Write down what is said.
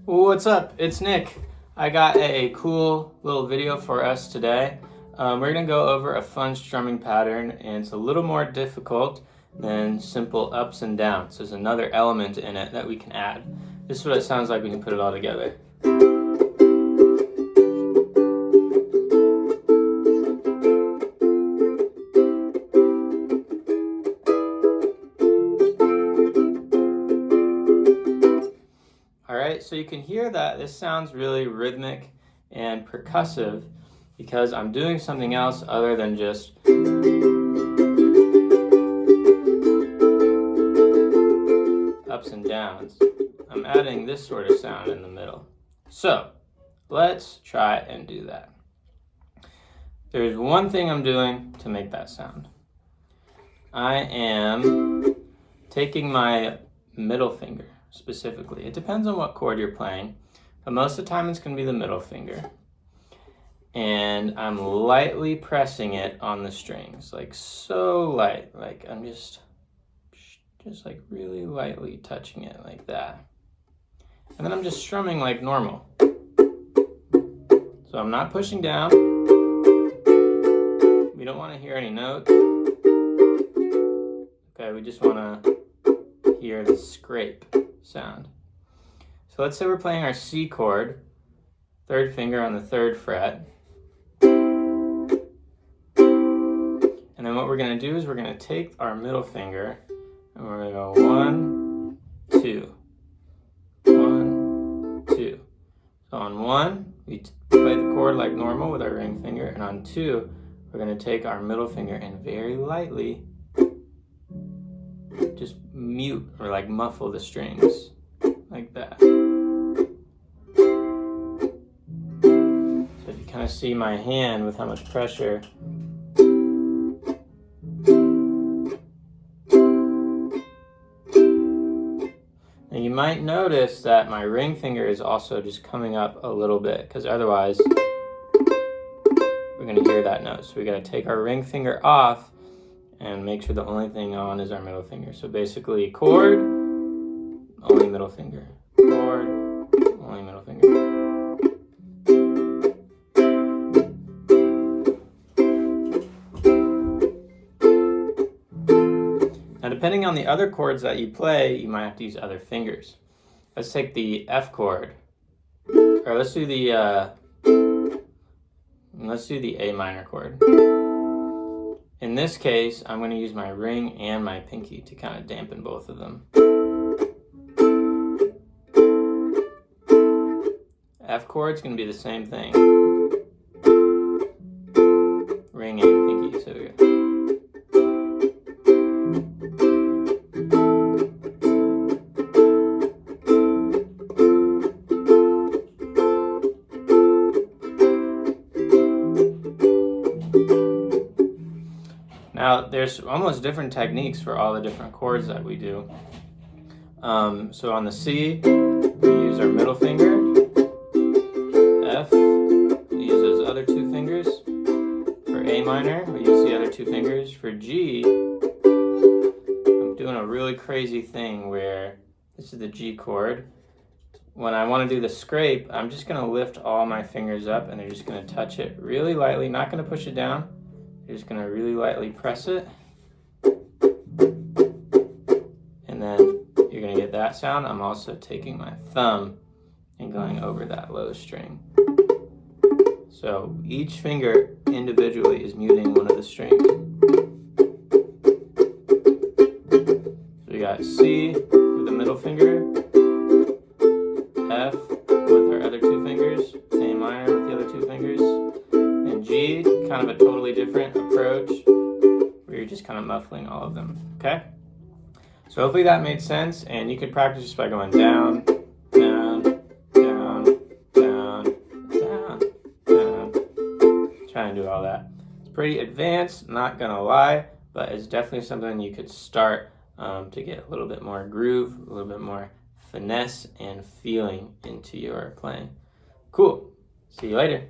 What's up? It's Nick. I got a cool little video for us today. We're going to go over a fun strumming pattern, and it's a little more difficult than simple ups and downs. There's another element in it that we can add. This is what it sounds like when you put it all together. Alright, so you can hear that this sounds really rhythmic and percussive because I'm doing something else other than just ups and downs. I'm adding this sort of sound in the middle. So, let's try and do that. There's one thing I'm doing to make that sound. I am taking my middle finger. Specifically, it depends on what chord you're playing, but most of the time it's going to be the middle finger, and I'm lightly pressing it on the strings, like so light, like I'm just like really lightly touching it like that, and then I'm just strumming like normal. So I'm not pushing down. We don't want to hear any notes. Okay, we just want to hear the scrape sound. So let's say we're playing our C chord, third finger on the 3rd fret. And then what we're going to do is we're going to take our middle finger and we're going to go 1, 2, 1, 2. So on 1, we play the chord like normal with our ring finger, and on 2, we're going to take our middle finger and very lightly just mute or like muffle the strings like that. So if you kind of see my hand with how much pressure, and you might notice that my ring finger is also just coming up a little bit, because otherwise we're going to hear that note. So we got to take our ring finger off and make sure the only thing on is our middle finger. So basically, chord, only middle finger. Chord, only middle finger. Now, depending on the other chords that you play, you might have to use other fingers. Let's take the F chord, or let's do the A minor chord. In this case, I'm going to use my ring and my pinky to kind of dampen both of them. F chord's going to be the same thing. Ring and pinky. So here. Now, there's almost different techniques for all the different chords that we do. So on the C, we use our middle finger. F, we use those other 2 fingers. For A minor, we use the other 2 fingers. For G, I'm doing a really crazy thing where this is the G chord. When I want to do the scrape, I'm just going to lift all my fingers up and they're just going to touch it really lightly, not going to push it down. You're just going to really lightly press it, and then you're going to get that sound. I'm also taking my thumb and going over that low string. So each finger individually is muting one of the strings. So we got C with the middle finger, F with our other 2 fingers, A minor with the other 2 fingers, and G, kind of a totally different approach where you're just kind of muffling all of them, okay? So hopefully that made sense, and you could practice just by going down, down, down, down, down, down, trying to do all that. It's pretty advanced, not gonna lie, but it's definitely something you could start to get a little bit more groove, a little bit more finesse and feeling into your playing. Cool, see you later.